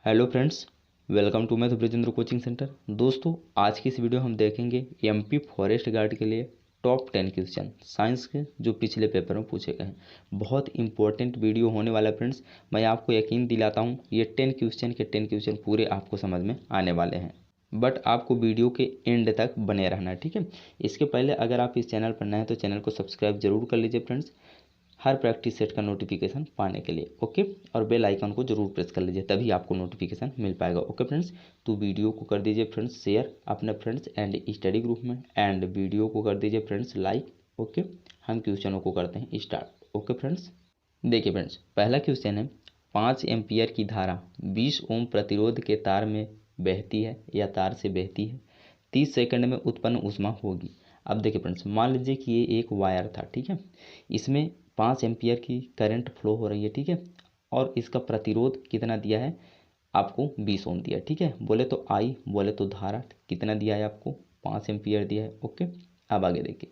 Hello friends, welcome to math Brajendra coaching centre. दोस्तों, आज की इस वीडियो हम देखेंगे एमपी फॉरेस्ट गार्ड के लिए टॉप 10 क्वेश्चन साइंस के जो पिछले पेपर में पूछे गए हैं। बहुत इंपॉर्टेंट वीडियो होने वाला है फ्रेंड्स। मैं आपको यकीन दिलाता हूं ये 10 क्वेश्चन के 10 क्वेश्चन पूरे आपको समझ में आने वाले हैं, बट आपको वीडियो के एंड तक बने रहना है, ठीक है। इसके पहले अगर आप इस चैनल पर नए हैं तो चैनल को सब्सक्राइब जरूर कर लीजिए फ्रेंड्स, हर प्रैक्टिस सेट का नोटिफिकेशन पाने के लिए, ओके। और बेल आइकन को जरूर प्रेस कर लीजिए, तभी आपको नोटिफिकेशन मिल पाएगा, ओके फ्रेंड्स। तो वीडियो को कर दीजिए फ्रेंड्स शेयर अपने फ्रेंड्स एंड स्टडी ग्रुप में, एंड वीडियो को कर दीजिए फ्रेंड्स लाइक, ओके। हम क्वेश्चनों को करते हैं स्टार्ट, ओके फ्रेंड्स। देखिए फ्रेंड्स, पहला क्वेश्चन है 5 एम्पियर की धारा 20 ओम प्रतिरोध के तार में बहती है या तार से बहती है, 30 सेकंड में उत्पन्न ऊष्मा होगी। अब देखिए फ्रेंड्स, मान लीजिए कि ये एक वायर था, ठीक है। इसमें 5 एम्पियर की करंट फ्लो हो रही है, ठीक है। और इसका प्रतिरोध कितना दिया है आपको, 20 ओम दिया है, ठीक है। बोले तो आई, बोले तो धारा कितना दिया है आपको, 5 एम्पियर दिया है, ओके। अब आगे देखिए,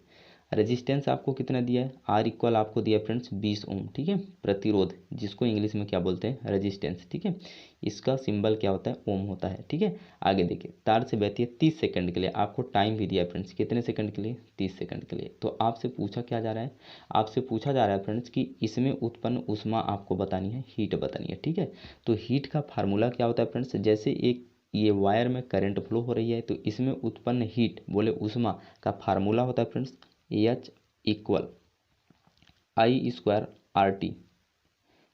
रेजिस्टेंस आपको कितना दिया है, आर इक्वल आपको दिया है फ्रेंड्स 20 ओम, ठीक है। प्रतिरोध जिसको इंग्लिश में क्या बोलते हैं, रेजिस्टेंस, ठीक है। इसका सिंबल क्या होता है, ओम होता है, ठीक है। आगे देखिए, तार से बहती है 30 सेकंड के लिए, आपको टाइम भी दिया है फ्रेंड्स, कितने सेकंड के लिए, 30 सेकंड के लिए। तो आपसे पूछा क्या जा रहा है, आपसे पूछा जा रहा है फ्रेंड्स कि इसमें उत्पन्न ऊष्मा आपको बतानी है, हीट बतानी है, ठीक है। तो हीट का फार्मूला क्या होता है फ्रेंड्स, जैसे एक ये वायर में करंट फ्लो हो रही है तो इसमें उत्पन्न हीट बोले ऊष्मा का फार्मूला होता है friends H equal I square R T,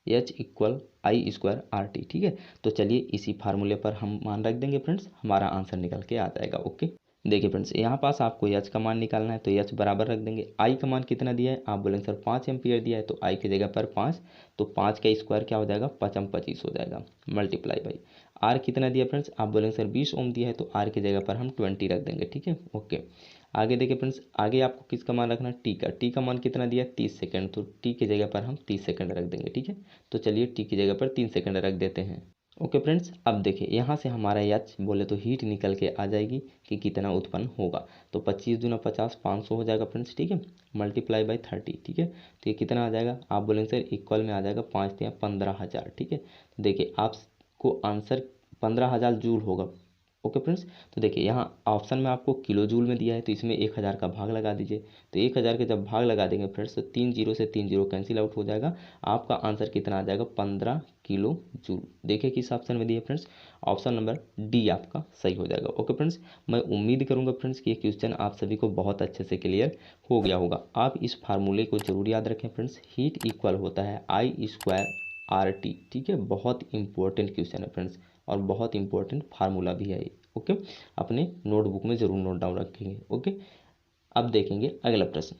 H equal I square R T, ठीक है। तो चलिए इसी फार्मूले पर हम मान रख देंगे फ्रेंड्स, हमारा आंसर निकल के आ जाएगा, ओके। देखिए फ्रेंड्स, यहाँ पास आपको एच का मान निकालना है तो एच बराबर रख देंगे, आई का मान कितना दिया है, आप बोलेंगे सर 5 एम्पियर दिया है, तो आई की जगह पर 5, तो 5 का स्क्वायर क्या हो जाएगा, 5 25 हो जाएगा, मल्टीप्लाई बाई आर कितना दिया फ्रेंड्स, आप बोलेंगे सर 20 ओम दिया है, तो आर की जगह पर हम 20 रख देंगे, ठीक है, ओके। आगे देखिए फ्रेंड्स, आगे आपको किसका मान रखना है, टी का मान कितना दिया है, 30 सेकंड, तो टी की जगह पर हम 30 सेकंड रख देंगे, ठीक है। तो चलिए टी की जगह पर 3 सेकंड रख देते हैं, ओके फ्रेंड्स। अब देखिए यहाँ से हमारा एच बोले तो हीट निकल के आ जाएगी कि कितना उत्पन्न होगा, तो 25 दूना 50, 500 हो जाएगा फ्रेंड्स, ठीक है, मल्टीप्लाई बाई 30, ठीक है। तो ये कितना आ जाएगा, आप बोलेंगे सर इक्वल में आ जाएगा 5 या 15,000, ठीक है। देखिए आपको आंसर 15,000 जूल होगा, ओके फ्रेंड्स। तो देखिए यहाँ ऑप्शन में आपको किलो जूल में दिया है, तो इसमें 1000 का भाग लगा दीजिए, तो 1000 के जब भाग लगा देंगे फ्रेंड्स तो 3 जीरो से 3 जीरो कैंसिल आउट हो जाएगा, आपका आंसर कितना आ जाएगा, 15 किलो जूल। देखिए किस ऑप्शन में दिया फ्रेंड्स, ऑप्शन नंबर डी आपका सही हो जाएगा, ओके फ्रेंड्स। मैं उम्मीद करूंगा फ्रेंड्स कि ये क्वेश्चन आप सभी को बहुत अच्छे से क्लियर हो गया होगा। आप इस फार्मूले को जरूर याद रखें फ्रेंड्स, हीट इक्वल होता है आई स्क्वायर आर टी, ठीक है। बहुत इंपॉर्टेंट क्वेश्चन है फ्रेंड्स, और बहुत इंपॉर्टेंट फार्मूला भी है, ओके। अपने नोटबुक में जरूर नोट डाउन रखेंगे, ओके। अब देखेंगे अगला प्रश्न।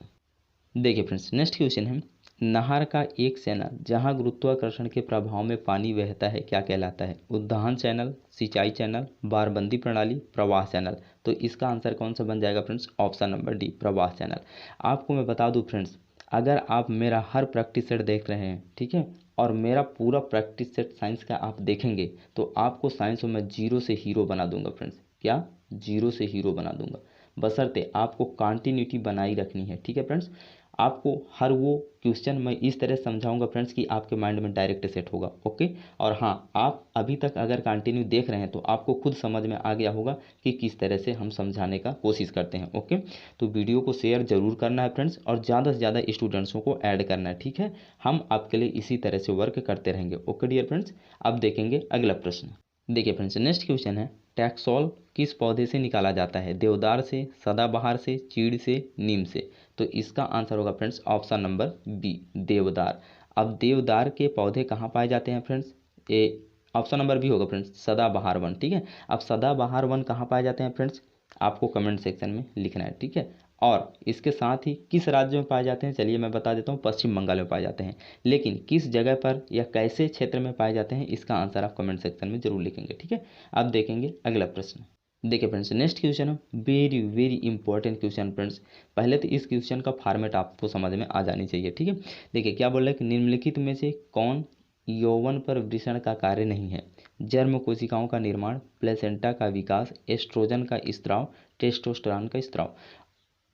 देखिए फ्रेंड्स, नेक्स्ट क्वेश्चन है, नहर का एक चैनल जहां गुरुत्वाकर्षण के प्रभाव में पानी बहता है क्या कहलाता है, उद्वहन चैनल, सिंचाई चैनल, बारबंदी प्रणाली, प्रवाह चैनल। तो इसका आंसर कौन सा बन जाएगा फ्रेंड्स, ऑप्शन नंबर डी, प्रवाह चैनल। आपको मैं बता दूं फ्रेंड्स, अगर आप मेरा हर प्रैक्टिस सेट देख रहे हैं, ठीक है, और मेरा पूरा प्रैक्टिस सेट साइंस का आप देखेंगे तो आपको साइंस में जीरो से हीरो बना दूंगा फ्रेंड्स, क्या, जीरो से हीरो बना दूंगा, बशर्ते आपको कंटिन्यूटी बनाई रखनी है, ठीक है फ्रेंड्स। आपको हर वो क्वेश्चन मैं इस तरह समझाऊंगा फ्रेंड्स कि आपके माइंड में डायरेक्ट सेट होगा, ओके। और हाँ, आप अभी तक अगर कंटिन्यू देख रहे हैं तो आपको खुद समझ में आ गया होगा कि किस तरह से हम समझाने का कोशिश करते हैं, ओके। तो वीडियो को शेयर जरूर करना है फ्रेंड्स, और ज़्यादा से ज़्यादा स्टूडेंट्सों को ऐड करना है, ठीक है। हम आपके लिए इसी तरह से वर्क करते रहेंगे, ओके डियर फ्रेंड्स। अब देखेंगे अगला प्रश्न। देखिए फ्रेंड्स, नेक्स्ट क्वेश्चन है, टैक्सोल किस पौधे से निकाला जाता है, देवदार से, सदाबहार से, चीड़ से, नीम से। तो इसका आंसर होगा फ्रेंड्स ऑप्शन नंबर बी, देवदार। अब देवदार के पौधे कहाँ पाए जाते हैं friends, A option number B होगा फ्रेंड्स, सदाबहार वन, ठीक है। अब सदाबहार वन कहाँ पाए जाते हैं फ्रेंड्स, आपको कमेंट सेक्शन में लिखना है, ठीक है। और इसके साथ ही किस राज्य में पाए जाते हैं, चलिए मैं बता देता हूँ, पश्चिम बंगाल में पाए जाते हैं। लेकिन किस जगह पर या कैसे क्षेत्र में पाए जाते हैं, इसका आंसर आप कमेंट सेक्शन में जरूर लिखेंगे, ठीक है। अब देखेंगे अगला प्रश्न। देखिए फ्रेंड्स, नेक्स्ट क्वेश्चन है very very important question friends. पहले तो इस क्वेश्चन का फॉर्मेट आपको समझ में आ जानी चाहिए, ठीक है। देखिए क्या बोल रहा है कि निम्नलिखित में से कौन यौवन पर वृषण का कार्य नहीं है, जर्म कोशिकाओं का निर्माण, प्लेसेंटा का विकास, एस्ट्रोजन का स्त्राव, टेस्टोस्टेरोन का स्त्राव।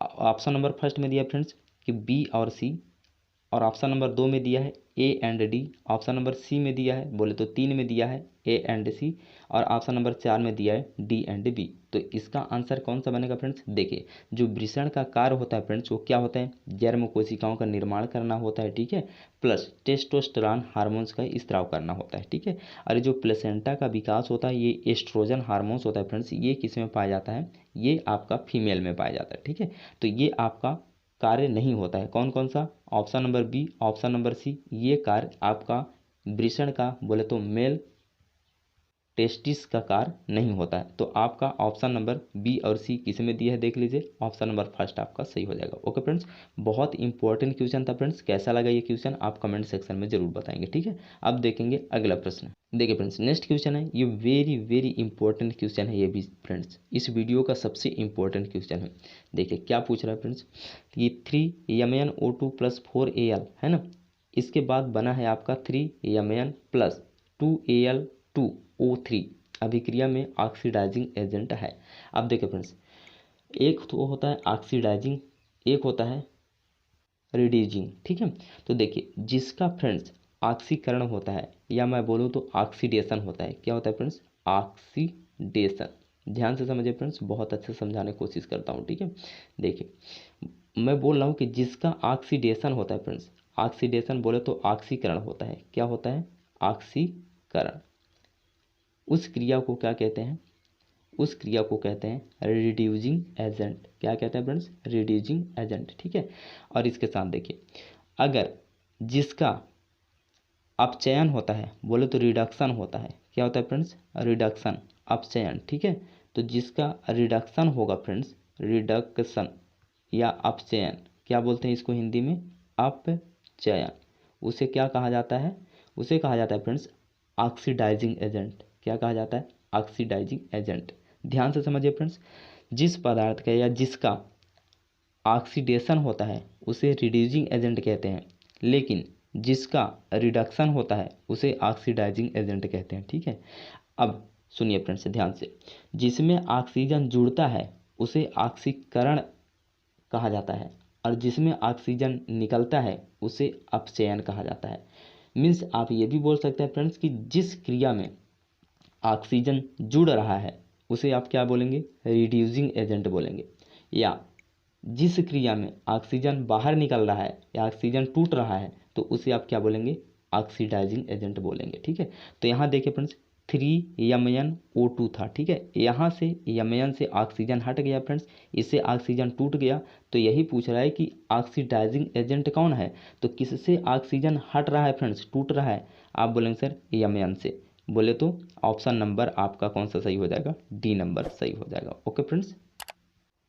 ऑप्शन नंबर फर्स्ट में दिया फ्रेंड्स कि बी और सी, और ऑप्शन नंबर 2 में दिया है A and D, option number C में दिया है बोले तो 3 में दिया है ए एंड सी, और ऑप्शन नंबर 4 में दिया है डी एंड बी। तो इसका आंसर कौन सा बनेगा फ्रेंड्स? देखिए, जो वृषण का कार्य होता है फ्रेंड्स वो क्या होता है? जर्म कोशिकाओं का निर्माण करना होता है, ठीक है, प्लस टेस्टोस्टेरोन हार्मोन्स का स्त्राव करना होता है, ठीक है। और जो प्लेसेंटा का विकास होता है ये एस्ट्रोजन हार्मोन्स होता है फ्रेंड्स, ये किस में पाया जाता है? ये आपका फीमेल में पाया जाता है, ठीक है। तो ये आपका कार्य नहीं होता है। कौन कौन सा? Option number B, option number C, ये कार्य आपका वृषण का बोले तो मेल टेस्टिस का कार्य नहीं होता है। तो आपका ऑप्शन नंबर बी और सी किस में दिया है देख लीजिए, ऑप्शन नंबर फर्स्ट आपका सही हो जाएगा। ओके फ्रेंड्स, बहुत इंपॉर्टेंट क्वेश्चन था फ्रेंड्स। कैसा लगा ये क्वेश्चन आप कमेंट सेक्शन में जरूर बताएंगे, ठीक है। अब देखेंगे अगला प्रश्न। देखिए फ्रेंड्स, नेक्स्ट क्वेश्चन है, ये वेरी वेरी इंपॉर्टेंट क्वेश्चन है ये भी फ्रेंड्स, इस वीडियो का सबसे इंपॉर्टेंट क्वेश्चन है। देखिए क्या पूछ रहा है फ्रेंड्स, ये 3MnO2 + 4Al है ना, इसके बाद बना है आपका 3Mn + 2Al2O3 अभिक्रिया में ऑक्सीडाइजिंग एजेंट है। अब देखिए फ्रेंड्स, एक तो होता है ऑक्सीडाइजिंग, एक होता है रिड्यूसिंग, ठीक है। तो देखिए, जिसका फ्रेंड्स ऑक्सीकरण होता है या मैं बोलूँ तो ऑक्सीडेशन होता है, क्या होता है फ्रेंड्स? ऑक्सीडेशन। ध्यान से समझिए फ्रेंड्स, बहुत अच्छे से समझाने की कोशिश करता हूँ, ठीक है। देखिए, मैं बोल रहा हूँ कि जिसका ऑक्सीडेशन होता है फ्रेंड्स, ऑक्सीडेशन बोले तो ऑक्सीकरण होता है, क्या होता है? ऑक्सीकरण। उस क्रिया को क्या कहते हैं? उस क्रिया को कहते हैं रिड्यूसिंग एजेंट। क्या कहते हैं फ्रेंड्स? रिड्यूसिंग एजेंट, ठीक है। और इसके साथ देखिए, अगर जिसका अपचयन होता है बोले तो रिडक्शन होता है, क्या होता है फ्रेंड्स? रिडक्शन, अपचयन, ठीक है। तो जिसका रिडक्शन होगा फ्रेंड्स, रिडक्शन या अपचयन, क्या बोलते हैं इसको हिंदी में? अपचयन। उसे क्या कहा जाता है? उसे कहा जाता है फ्रेंड्स ऑक्सीडाइजिंग एजेंट। क्या कहा जाता है? Oxidising agent. ध्यान से समझिए फ्रेंड्स, जिस पदार्थ का या जिसका ऑक्सीडेशन होता है उसे रिड्यूसिंग एजेंट कहते हैं, लेकिन जिसका रिडक्शन होता है उसे ऑक्सीडाइजिंग एजेंट कहते हैं, ठीक है। अब सुनिए फ्रेंड्स ध्यान से, जिसमें ऑक्सीजन जुड़ता है उसे ऑक्सीकरण कहा जाता है, और जिसमें ऑक्सीजन निकलता है उसे अपचयन कहा जाता है। मीन्स आप ये भी बोल सकते हैं फ्रेंड्स कि जिस क्रिया में ऑक्सीजन जुड़ रहा है उसे आप क्या बोलेंगे? रिड्यूसिंग एजेंट बोलेंगे। या जिस क्रिया में ऑक्सीजन बाहर निकल रहा है या ऑक्सीजन टूट रहा है तो उसे आप क्या बोलेंगे? ऑक्सीडाइजिंग एजेंट बोलेंगे, ठीक है। तो यहाँ देखिए फ्रेंड्स 3MnO2 था, ठीक है। यहाँ से Mn से ऑक्सीजन हट गया फ्रेंड्स, इससे ऑक्सीजन टूट गया। तो यही पूछ रहा है कि ऑक्सीडाइजिंग एजेंट कौन है? तो किससे ऑक्सीजन हट रहा है फ्रेंड्स, टूट रहा है? आप बोलेंगे सर Mn से। बोले तो ऑप्शन नंबर आपका कौन सा सही हो जाएगा? डी नंबर सही हो जाएगा। ओके फ्रेंड्स,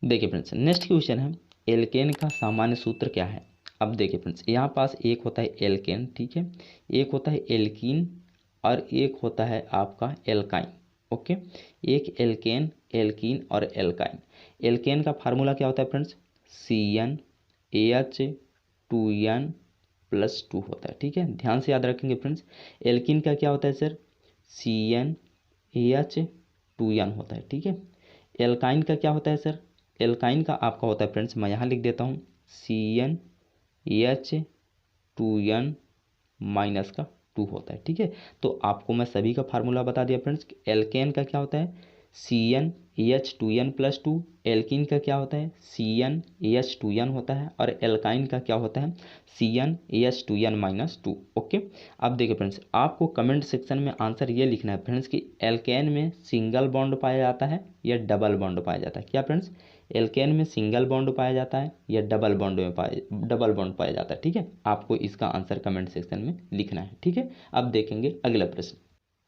देखिए फ्रेंड्स नेक्स्ट क्वेश्चन है, एल्केन का सामान्य सूत्र क्या है? अब देखिए फ्रेंड्स, यहाँ पास एक होता है एल्केन, ठीक है, एक होता है एल्कीन और एक होता है आपका एल्काइन। ओके, एक एल्केन, एल्कीन और एल्काइन। एल्केन का फार्मूला क्या होता है फ्रेंड्स? CnH2n+2 होता है, ठीक है। ध्यान से याद रखेंगे फ्रेंड्स। एल्कीन का क्या होता है सर? CnH2n होता है, ठीक है। एल्काइन का क्या होता है सर? एल्काइन का आपका होता है फ्रेंड्स, मैं यहाँ लिख देता हूँ CnH2n-2 होता है, ठीक है। तो आपको मैं सभी का फार्मूला बता दिया फ्रेंड्स। एल्केन का क्या होता है? CnH2n+2। एल्कीन का क्या होता है? CnH2n होता है। और एल्काइन का क्या होता है? CnH2n-2। ओके, अब देखिए फ्रेंड्स, आपको कमेंट सेक्शन में आंसर ये लिखना है फ्रेंड्स कि एल्केन में सिंगल बॉन्ड पाया जाता है या डबल बॉन्ड पाया जाता है। क्या फ्रेंड्स? एल्केन में सिंगल बॉन्ड पाया जाता है या डबल बॉन्ड पाया जाता है, ठीक है। आपको इसका आंसर कमेंट सेक्शन में लिखना है, ठीक है। अब देखेंगे अगला प्रश्न।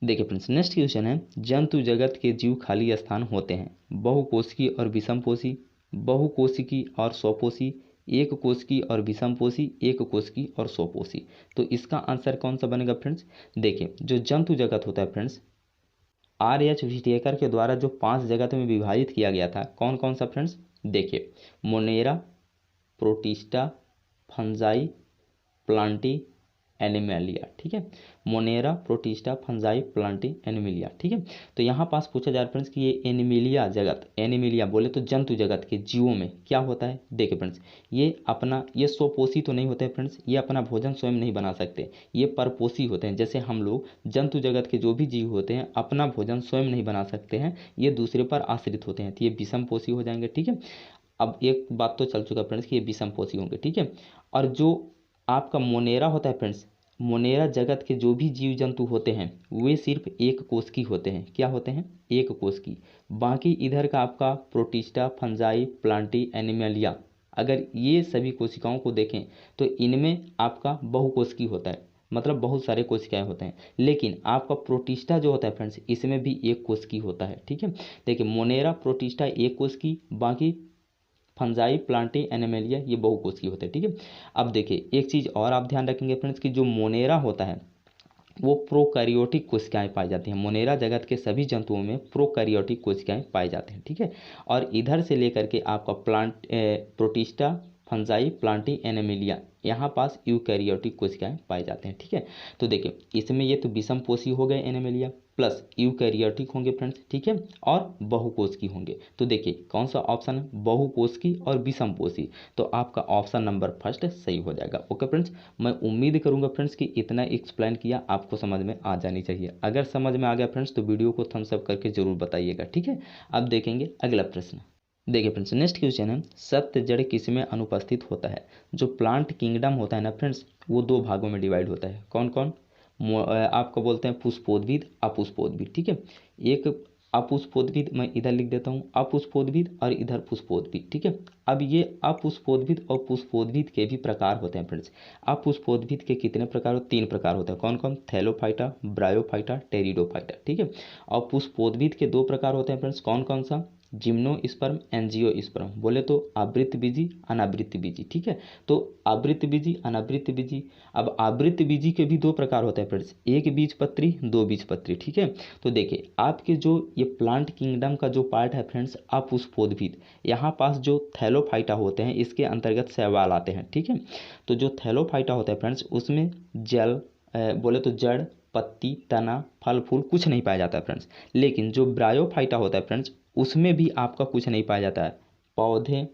देखिए फ्रेंड्स नेक्स्ट क्वेश्चन है, जंतु जगत के जीव खाली स्थान होते हैं, बहुकोशिकी और विषमपोषी, बहुकोशिकी और स्वपोषी, एक कोशिकी और विषमपोषी, एक कोशिकी और स्वपोषी। तो इसका आंसर कौन सा बनेगा फ्रेंड्स? देखिए, जो जंतु जगत होता है फ्रेंड्स, RH व्हिटेकर के द्वारा जो 5 जगत में विभाजित किया गया था, कौन कौन सा फ्रेंड्स? देखिए, Monera, protista, fungi, Plantae, animalia, ठीक है, Monera, protista, fungi, Plantae, animalia, ठीक है। तो यहाँ पास पूछा जा रहा है फ्रेंड्स कि ये एनिमेलिया जगत, एनिमेलिया बोले तो जंतु जगत के जीवों में क्या होता है। देखिए फ्रेंड्स, ये स्वपोषी तो नहीं होते हैं फ्रेंड्स, ये अपना भोजन स्वयं नहीं बना सकते, ये परपोषी होते हैं। जैसे हम लोग जंतु जगत के जो भी जीव होते हैं अपना भोजन स्वयं नहीं बना सकते हैं, ये दूसरे पर आश्रित होते हैं, तो ये विषमपोषी हो जाएंगे, ठीक है। अब एक बात तो चल चुका फ्रेंड्स कि ये विषमपोषी होंगे, ठीक है। और जो आपका मोनेरा होता है फ्रेंड्स, मोनेरा जगत के जो भी जीव जंतु होते हैं वे सिर्फ एक कोष की होते हैं। क्या होते हैं? एक कोष की। बाकी इधर का आपका प्रोटिस्टा, फंजाई, प्लांटी, एनिमलिया, अगर ये सभी कोशिकाओं को देखें तो इनमें आपका बहुकोशिकी होता है, मतलब बहुत सारे कोशिकाएं होते हैं। लेकिन आपका प्रोटिस्टा जो होता है फ्रेंड्स, इसमें भी एक कोशिकी होता है, ठीक है। देखिए मोनेरा, प्रोटिस्टा एक कोशिकी, बाकी फंजाई, प्लांटी, एनिमेलिया ये बहुकोशिकीय होते हैं, ठीक है। अब देखिए एक चीज़ और आप ध्यान रखेंगे फ्रेंड्स कि जो मोनेरा होता है वो प्रोकैरियोटिक कोशिकाएं पाई जाती हैं। मोनेरा जगत के सभी जंतुओं में प्रोकैरियोटिक कोशिकाएं पाई जाती हैं, ठीक है। और इधर से लेकर के आपका प्रोटिस्टा, फंजाई, प्लांटी, एनिमेलिया, यहाँ पास यूकैरियोटिक कोशिकाएं पाए जाते हैं, ठीक है। तो देखिए इसमें ये तो विषमपोषी हो गए एनिमेलिया, प्लस यूकैरियोटिक होंगे फ्रेंड्स, ठीक है, और बहुकोशिकी होंगे। तो देखिए कौन सा ऑप्शन है, बहुकोशिकी और विषमपोषी, तो आपका ऑप्शन नंबर फर्स्ट सही हो जाएगा। ओके फ्रेंड्स, मैं उम्मीद करूंगा फ्रेंड्स कि इतना एक्सप्लेन किया आपको समझ में आ जानी चाहिए। अगर समझ में आ गया फ्रेंड्स तो वीडियो को थम्स अप करके जरूर बताइएगा, ठीक है। अब देखेंगे अगला प्रश्न। देखिए फ्रेंड्स नेक्स्ट क्वेश्चन है, सत्य जड़ किसमें अनुपस्थित होता है। जो प्लांट किंगडम होता है ना फ्रेंड्स, वो दो भागों में डिवाइड होता है। कौन कौन? आपको बोलते हैं पुष्पोद्भिद, अपुष्पोद्भिद, ठीक है। एक अपुष्पोद्भिद मैं इधर लिख देता हूँ, अपुष्पोद्भिद और इधर पुष्पोद्भिद, ठीक है। अब ये अपुष्पोद्भिद और पुष्पोद्भिद के भी प्रकार होते हैं फ्रेंड्स। अपुष्पोद्भिद के कितने प्रकार होते हैं? 3 प्रकार होते हैं। कौन कौन? थैलोफाइटा, ब्रायोफाइटा, टेरिडोफाइटा, ठीक है। और पुष्पोद्भिद के 2 प्रकार होते हैं फ्रेंड्स। कौन कौन सा? जिम्नोस्पर्म, एंजियोस्पर्म, बोले तो आवृत्त बीजी, अनावृत्त बीजी, ठीक है। तो आवृत्त बीजी, अनावृत्त बीजी। अब आवृत्त बीजी के भी 2 प्रकार होते हैं फ्रेंड्स, एक बीजपत्री, 2 बीजपत्री, ठीक है। तो देखिए आपके जो ये प्लांट किंगडम का जो पार्ट है फ्रेंड्स अपुष्पोद्भिद, यहाँ पास जो थैलोफाइटा होते हैं इसके अंतर्गत शैवाल आते हैं, ठीक है। तो जो थैलोफाइटा होता है फ्रेंड्स उसमें जल बोले तो जड़, पत्ती, तना, फल फूल कुछ नहीं पाया जाता है फ्रेंड्स। लेकिन जो ब्रायोफाइटा होता है फ्रेंड्स उसमें भी आपका कुछ नहीं पाया जाता है। पौधे,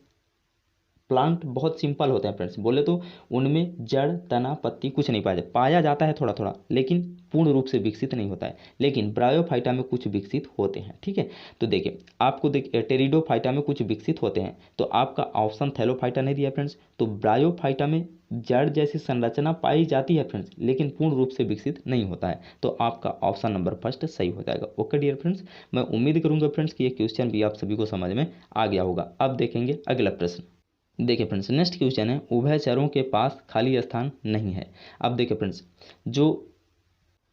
प्लांट बहुत सिंपल होते हैं फ्रेंड्स, बोले तो उनमें जड़, तना, पत्ती कुछ नहीं पाया जाता है थोड़ा थोड़ा, लेकिन पूर्ण रूप से विकसित नहीं होता है। लेकिन ब्रायोफाइटा में कुछ विकसित होते हैं, ठीक है। तो देखिए आपको टेरिडोफाइटा में कुछ विकसित होते हैं, तो आपका ऑप्शन थैलोफाइटा नहीं दिया फ्रेंड्स। तो ब्रायोफाइटा में जड़ जैसी संरचना पाई जाती है फ्रेंड्स, लेकिन पूर्ण रूप से विकसित नहीं होता है, तो आपका ऑप्शन नंबर फर्स्ट सही हो जाएगा। ओके डियर फ्रेंड्स, मैं उम्मीद करूंगा फ्रेंड्स कि ये क्वेश्चन भी आप सभी को समझ में आ गया होगा। अब देखेंगे अगला प्रश्न। देखिए फ्रेंड्स नेक्स्ट क्वेश्चन है, उभयचरों के पास खाली स्थान नहीं है। अब देखिए फ्रेंड्स जो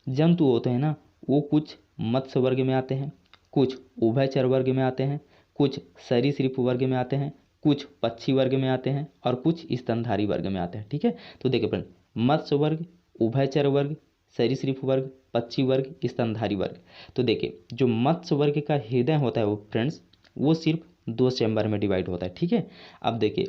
जंतु होते हैं ना वो कुछ मत्स्य वर्ग में आते हैं, कुछ उभयचर वर्ग में आते हैं, कुछ सरीसृप वर्ग में आते हैं, कुछ पक्षी वर्ग में आते हैं और कुछ स्तनधारी वर्ग में आते हैं, ठीक है। तो देखिए फ्रेंड मत्स्य वर्ग, उभयचर वर्ग, सरीसृप वर्ग, पक्षी वर्ग, स्तनधारी वर्ग। तो देखिए जो मत्स्य वर्ग का हृदय होता है वो फ्रेंड्स वो सिर्फ 2 चैम्बर में डिवाइड होता है, ठीक है। अब देखिए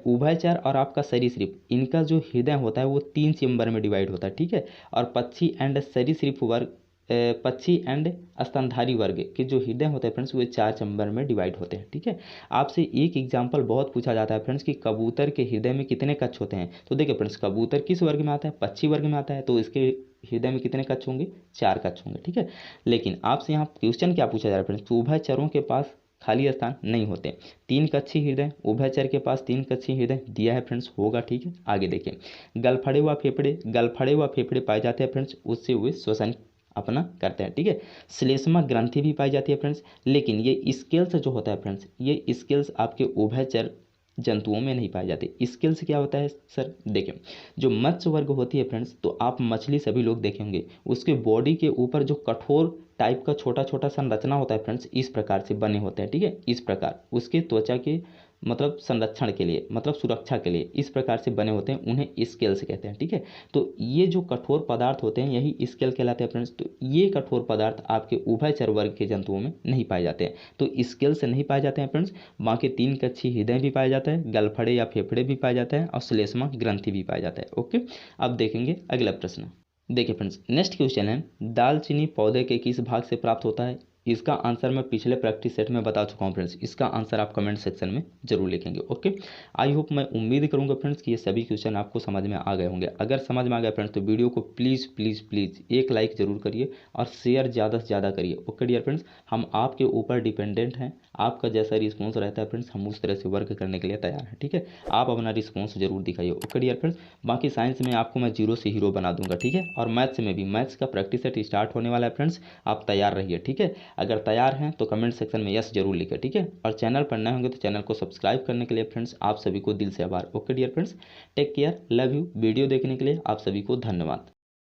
उभयचर और आपका सरीसृप इनका जो हृदय होता है वो 3 चैम्बर में डिवाइड होता है, ठीक है। और पक्षी एंड सरीसृप वर्ग, पक्षी एंड स्तनधारी वर्ग के जो हृदय होते हैं फ्रेंड्स वो 4 चैम्बर में डिवाइड होते हैं, ठीक है। आपसे एक एग्जांपल बहुत पूछा जाता है फ्रेंड्स कि कबूतर के हृदय में कितने कक्ष होते हैं। तो देखिए फ्रेंड्स कबूतर किस वर्ग में आता है? पक्षी वर्ग में आता है, तो इसके हृदय में कितने कक्ष होंगे? 4 कक्ष होंगे, ठीक है। लेकिन आपसे यहाँ क्वेश्चन क्या पूछा जा रहा है फ्रेंड्स, उभयचरों के पास खाली स्थान नहीं होते। 3 कक्षी हृदय, उभयचर के पास 3 कक्षी हृदय दिया है फ्रेंड्स, होगा, ठीक है। आगे देखें, गलफड़े व फेफड़े पाए जाते हैं फ्रेंड्स, उससे वे श्वसन अपना करते हैं, ठीक है। श्लेष्मा ग्रंथि भी पाई जाती है फ्रेंड्स, लेकिन ये स्केल्स जो होता है फ्रेंड्स ये स्केल्स आपके उभयचर जंतुओं में नहीं पाए जाते। स्केल्स क्या होता है सर? देखें जो मत्स्य वर्ग होती है फ्रेंड्स तो आप मछली सभी लोग देखेंगे उसके बॉडी के ऊपर जो कठोर टाइप का छोटा छोटा संरचना होता है फ्रेंड्स इस प्रकार से बने होते हैं, ठीक है। इस प्रकार उसके त्वचा के मतलब संरक्षण के लिए, मतलब सुरक्षा के लिए इस प्रकार से बने होते हैं, उन्हें स्केल्स कहते हैं। ठीक है, तो ये जो कठोर पदार्थ होते हैं यही स्केल कहलाते हैं फ्रेंड्स। तो ये कठोर पदार्थ आपके उभयचर वर्ग के जंतुओं में नहीं पाए जाते हैं, तो स्केल से नहीं पाए जाते हैं फ्रेंड्स। बाकी 3 कक्षीय हृदय भी पाया जाता है, गलफड़े या फेफड़े भी पाए जाते हैं और श्लेष्मा ग्रंथि भी पाया जाता है। ओके, अब देखेंगे अगला प्रश्न। देखिए फ्रेंड्स, नेक्स्ट क्वेश्चन है, दालचीनी पौधे के किस भाग से प्राप्त होता है? इसका आंसर मैं पिछले प्रैक्टिस सेट में बता चुका हूँ फ्रेंड्स, इसका आंसर आप कमेंट सेक्शन में जरूर लिखेंगे। ओके, आई होप, मैं उम्मीद करूंगा फ्रेंड्स कि ये सभी क्वेश्चन आपको समझ में आ गए होंगे। अगर समझ में आ गया फ्रेंड्स तो वीडियो को प्लीज़ प्लीज़ प्लीज़ एक लाइक जरूर करिए और शेयर ज़्यादा से ज़्यादा करिए। ओके डियर फ्रेंड्स, हम आपके ऊपर डिपेंडेंट हैं, आपका जैसा रिस्पॉन्स रहता है फ्रेंड्स हम उस तरह से वर्क करने के लिए तैयार हैं। ठीक है, आप अपना रिस्पॉन्स जरूर दिखाइए। ओके डियर फ्रेंड्स, बाकी साइंस में आपको मैं जीरो से हीरो बना दूंगा। ठीक है, और मैथ्स में भी, मैथ्स का प्रैक्टिस सेट स्टार्ट होने वाला है फ्रेंड्स, आप तैयार रहिए। ठीक है, अगर तैयार हैं तो कमेंट सेक्शन में यस जरूर लिखें। ठीक है, और चैनल पर नए होंगे तो चैनल को सब्सक्राइब करने के लिए फ्रेंड्स आप सभी को दिल से आभार। Okay dear friends, take care, love you. Video देखने के लिए आप सभी को धन्यवाद।